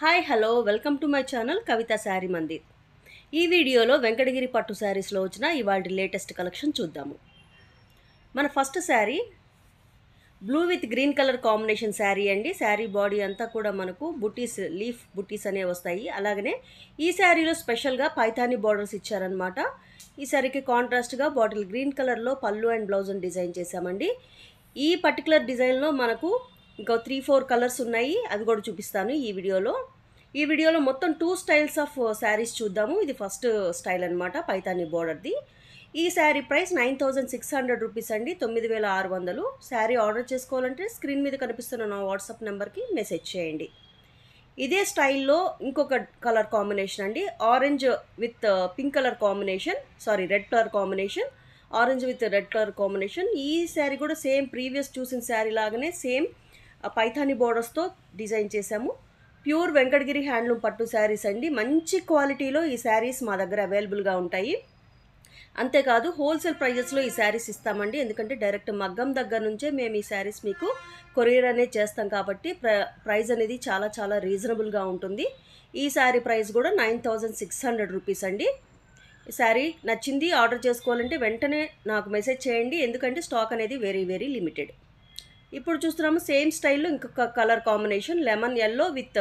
Hi hello welcome to my channel Kavitha Saree Mandir. ఈ వీడియోలో వెంకటగిరి పట్టు శారీస్లో వచ్చిన ఇవాళ లేటెస్ట్ కలెక్షన్ చూద్దాము. మన first sari blue with green colour combination sari అండి. శారీ బాడీ అంతా కూడా మనకు బుటీస్, లీఫ్ బుటీస్ అనేవి వస్తాయి. అలాగనే ఈ శారీలో స్పెషల్గా పైథానీ బార్డర్స్ ఇచ్చారనమాట. ఈ శారీకి కాంట్రాస్ట్గా బాటిల్ గ్రీన్ కలర్లో పళ్ళు అండ్ బ్లౌజ్ని డిజైన్ చేశామండి. ఈ పర్టికులర్ డిజైన్లో మనకు ఇంకో 3-4 కలర్స్ ఉన్నాయి, అవి కూడా చూపిస్తాను ఈ వీడియోలో మొత్తం 2 స్టైల్స్ ఆఫ్ శారీస్ చూద్దాము. ఇది ఫస్ట్ స్టైల్ అనమాట, పైథానీ బోర్డర్ది. ఈ శారీ ప్రైస్ 9600 రూపీస్ అండి, 9600. శారీ ఆర్డర్ చేసుకోవాలంటే స్క్రీన్ మీద కనిపిస్తున్న నా వాట్సాప్ నెంబర్కి మెసేజ్ చేయండి. ఇదే స్టైల్లో ఇంకొక కలర్ కాంబినేషన్ అండి, orange with pink colour combination, red colour combination, orange with red colour combination. ఈ శారీ కూడా సేమ్ ప్రీవియస్ చూసిన శారీ లాగానే సేమ్ పైథానీ బోర్డర్స్తో డిజైన్ చేశాము. ప్యూర్ వెంకటగిరి హ్యాండ్లూమ్ పట్టు శారీస్ అండి. మంచి క్వాలిటీలో ఈ శారీస్ మా దగ్గర అవైలబుల్గా ఉంటాయి. అంతేకాదు హోల్సేల్ ప్రైజెస్లో ఈ శారీస్ ఇస్తామండి. ఎందుకంటే డైరెక్ట్ మగ్గం దగ్గర నుంచే మేము ఈ శారీస్ మీకు కొరియర్ అనేది చేస్తాం కాబట్టి ప్రైస్ అనేది చాలా చాలా రీజనబుల్గా ఉంటుంది. ఈ శారీ ప్రైస్ కూడా 9600 రూపీస్ అండి. ఈ శారీ నచ్చింది, ఆర్డర్ చేసుకోవాలంటే వెంటనే నాకు మెసేజ్ చేయండి, ఎందుకంటే స్టాక్ అనేది వెరీ వెరీ లిమిటెడ్. ఇప్పుడు చూస్తున్నాము సేమ్ స్టైల్లో ఇంకొక colour combination, lemon yellow with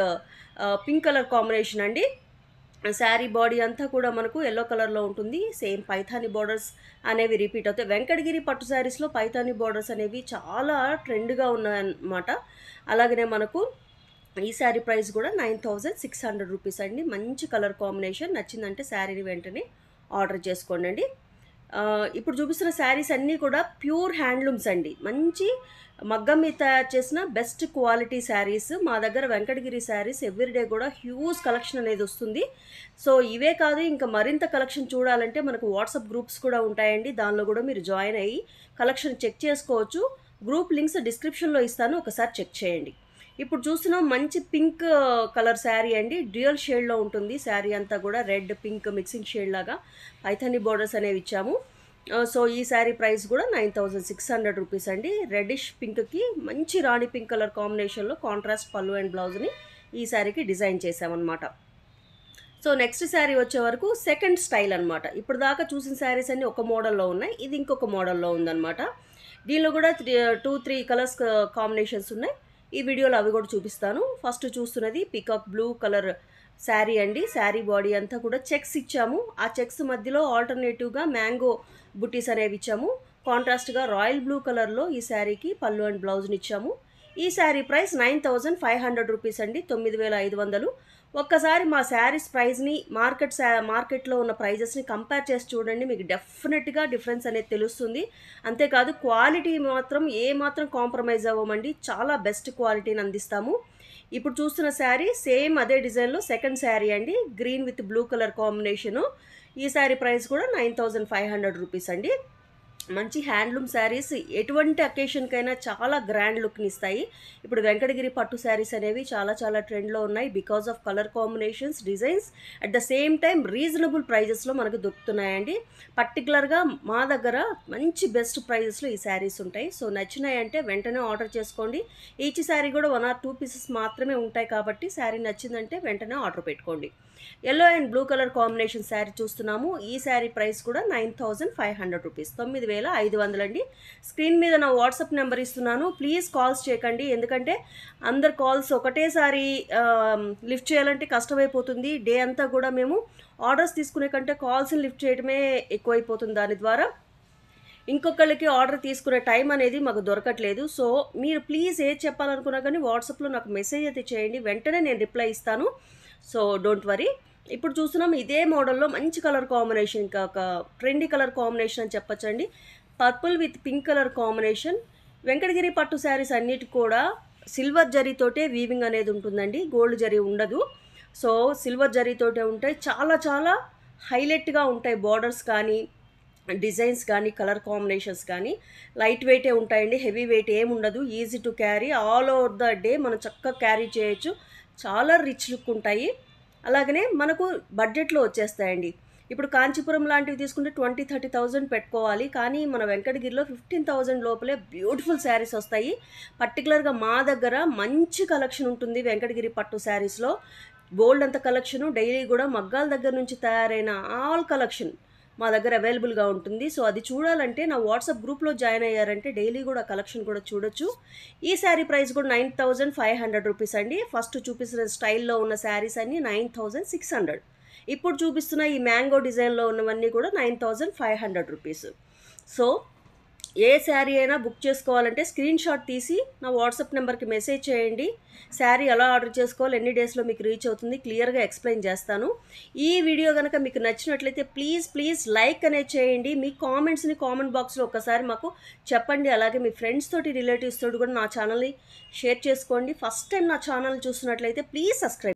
pink colour combination అండి. శారీ బాడీ అంతా కూడా మనకు ఎల్లో కలర్లో ఉంటుంది. సేమ్ పైథానీ బార్డర్స్ అనేవి రిపీట్ అవుతాయి. వెంకటగిరి పట్టు శారీస్లో పైథానీ బార్డర్స్ అనేవి చాలా ట్రెండ్గా ఉన్నాయన్నమాట. అలాగనే మనకు ఈ శారీ ప్రైస్ కూడా 9600 రూపీస్ అండి. మంచి కలర్ కాంబినేషన్, నచ్చిందంటే శారీని వెంటనే ఆర్డర్ చేసుకోండి. ఇప్పుడు చూపిస్తున్న శారీస్ అన్నీ కూడా ప్యూర్ హ్యాండ్లూమ్స్ అండి. మంచి మగ్గం మీద తయారు చేసిన బెస్ట్ క్వాలిటీ శారీస్. మా దగ్గర వెంకటగిరి శారీస్ ఎవ్రీడే కూడా హ్యూజ్ కలెక్షన్ అనేది వస్తుంది. సో ఇవే కాదు, ఇంకా మరింత కలెక్షన్ చూడాలంటే మనకు వాట్సాప్ గ్రూప్స్ కూడా ఉంటాయండి. దానిలో కూడా మీరు జాయిన్ అయ్యి కలెక్షన్ చెక్ చేసుకోవచ్చు. గ్రూప్ లింక్స్ డిస్క్రిప్షన్లో ఇస్తాను, ఒకసారి చెక్ చేయండి. ఇప్పుడు చూస్తున్నాం మంచి పింక్ కలర్ శారీ అండి. డ్యూయల్ షేడ్లో ఉంటుంది శారీ అంతా కూడా, రెడ్ పింక్ మిక్సింగ్ షేడ్ లాగా పైథానీ బోర్డర్స్ అనేవి ఇచ్చాము. సో ఈ శారీ ప్రైస్ కూడా 9600 రూపీస్ అండి. రెడ్డిష్ పింక్కి మంచి రాణి పింక్ కలర్ కాంబినేషన్లో కాంట్రాస్ట్ పళ్ళు అండ్ బ్లౌజ్ని ఈ శారీకి డిజైన్ చేసామన్నమాట. సో నెక్స్ట్ శారీ వచ్చే వరకు సెకండ్ స్టైల్ అనమాట. ఇప్పుడు దాకా చూసిన శారీస్ అన్నీ ఒక మోడల్లో ఉన్నాయి, ఇది ఇంకొక మోడల్లో ఉందన్నమాట. దీనిలో కూడా 2-3 కలర్స్ కాంబినేషన్స్ ఉన్నాయి. ఈ వీడియోలో అవి కూడా చూపిస్తాను. ఫస్ట్ చూస్తున్నది పికాక్ బ్లూ కలర్ శారీ అండి. శారీ బాడీ అంతా కూడా చెక్స్ ఇచ్చాము. ఆ చెక్స్ మధ్యలో ఆల్టర్నేటివ్గా మ్యాంగో బుటీస్ అనేవి ఇచ్చాము. కాంట్రాస్ట్గా రాయల్ బ్లూ కలర్లో ఈ శారీకి పళ్ళు అండ్ బ్లౌజ్ని ఇచ్చాము. ఈ శారీ ప్రైస్ 9500 రూపీస్ అండి, 9500. ఒక్కసారి మా శారీస్ ప్రైస్ని మార్కెట్లో ఉన్న ప్రైజెస్ని కంపేర్ చేసి చూడండి, మీకు డెఫినెట్గా డిఫరెన్స్ అనేది తెలుస్తుంది. అంతేకాదు క్వాలిటీ మాత్రం ఏమాత్రం కాంప్రమైజ్ అవ్వమండి, చాలా బెస్ట్ క్వాలిటీని అందిస్తాము. ఇప్పుడు చూస్తున్న శారీ సేమ్ అదే డిజైన్లో సెకండ్ శారీ అండి, green with blue colour combination. ఈ శారీ ప్రైస్ కూడా 9500 రూపీస్ అండి. మంచి హ్యాండ్లూమ్ శారీస్ ఎటువంటి అకేషన్కైనా చాలా గ్రాండ్ లుక్ని ఇస్తాయి. ఇప్పుడు వెంకటగిరి పట్టు శారీస్ అనేవి చాలా చాలా ట్రెండ్లో ఉన్నాయి because of colour combinations, designs, at the same time reasonable ప్రైజెస్లో మనకు దొరుకుతున్నాయండి. పర్టికులర్గా మా దగ్గర మంచి బెస్ట్ ప్రైజెస్లో ఈ శారీస్ ఉంటాయి. సో నచ్చినాయంటే వెంటనే ఆర్డర్ చేసుకోండి. ఈచ్ శారీ కూడా 1 or 2 పీసెస్ మాత్రమే ఉంటాయి కాబట్టి శారీ నచ్చిందంటే వెంటనే ఆర్డర్ పెట్టుకోండి. Yellow and blue colour combination sari చూస్తున్నాము. ఈ శారీ ప్రైస్ కూడా 9500 రూపీస్, 9500 అండి. స్క్రీన్ మీద నా వాట్సాప్ నెంబర్ ఇస్తున్నాను, ప్లీజ్ కాల్స్ చేయకండి. ఎందుకంటే అందరు కాల్స్ ఒకటేసారి లిఫ్ట్ చేయాలంటే కష్టమైపోతుంది. డే అంతా కూడా మేము ఆర్డర్స్ తీసుకునే కంటే కాల్స్ని లిఫ్ట్ చేయడమే ఎక్కువైపోతుంది. దాని ద్వారా ఇంకొకళ్ళకి ఆర్డర్ తీసుకునే టైం అనేది మాకు దొరకట్లేదు. సో మీరు ప్లీజ్ ఏది చెప్పాలనుకున్నా కానీ వాట్సాప్లో నాకు మెసేజ్ అయితే చేయండి, వెంటనే నేను రిప్లై ఇస్తాను. So don't worry. ఇప్పుడు చూస్తున్నాం ఇదే మోడల్లో మంచి కలర్ కాంబినేషన్, ఇంకా ఒక ట్రెండీ కలర్ కాంబినేషన్ అని చెప్పచ్చండి. Purple with pink colour combination. Venkatagiri పట్టు శారీస్ అన్నిటి కూడా సిల్వర్ జరీతోటే వీవింగ్ అనేది ఉంటుందండి, గోల్డ్ జరీ ఉండదు. సో సిల్వర్ జరీతోటే ఉంటాయి, చాలా చాలా హైలైట్గా ఉంటాయి. బార్డర్స్ కానీ, డిజైన్స్ కానీ, కలర్ కాంబినేషన్స్ కానీ లైట్ వెయిటే ఉంటాయండి, హెవీ వెయిట్ ఏమి ఉండదు. Easy to carry, all over the day మనం చక్కగా క్యారీ చేయొచ్చు. చాలా రిచ్ లుక్ ఉంటాయి. అలాగనే మనకు బడ్జెట్లో వచ్చేస్తాయండి. ఇప్పుడు కాంచీపురం లాంటివి తీసుకుంటే 20-30,000 పెట్టుకోవాలి. కానీ మన వెంకటగిరిలో 15,000 లోపలే బ్యూటిఫుల్ శారీస్ వస్తాయి. పర్టికులర్గా మా దగ్గర మంచి కలెక్షన్ ఉంటుంది వెంకటగిరి పట్టు శారీస్లో. బోల్డ్ అంత కలెక్షను, డైలీ కూడా మగ్గాల దగ్గర నుంచి తయారైన ఆల్ కలెక్షన్ మా దగ్గర అవైలబుల్గా ఉంటుంది. సో అది చూడాలంటే నా వాట్సాప్ గ్రూప్లో జాయిన్ అయ్యారంటే డైలీ కూడా కలెక్షన్ కూడా చూడొచ్చు. ఈ శారీ ప్రైస్ కూడా 9,500 రూపీస్ అండి. ఫస్ట్ చూపిస్తున్న స్టైల్లో ఉన్న శారీస్ అన్నీ 9,600. ఇప్పుడు చూపిస్తున్న ఈ మ్యాంగో డిజైన్లో ఉన్నవన్నీ కూడా 9,500 రూపీస్. సో ఏ శారీ అయినా బుక్ చేసుకోవాలంటే స్క్రీన్ షాట్ తీసి నా వాట్సాప్ నెంబర్కి మెసేజ్ చేయండి. శారీ ఎలా ఆర్డర్ చేసుకోవాలి, ఎన్ని డేస్లో మీకు రీచ్ అవుతుంది క్లియర్గా ఎక్స్ప్లెయిన్ చేస్తాను. ఈ వీడియో కనుక మీకు నచ్చినట్లయితే ప్లీజ్ లైక్ అనేది చేయండి. మీ కామెంట్స్ని కామెంట్ బాక్స్లో ఒకసారి మాకు చెప్పండి. అలాగే మీ ఫ్రెండ్స్ తోటి, రిలేటివ్స్ తోటి కూడా నా ఛానల్ని షేర్ చేసుకోండి. ఫస్ట్ టైం నా ఛానల్ చూస్తున్నట్లయితే ప్లీజ్ సబ్స్క్రైబ్.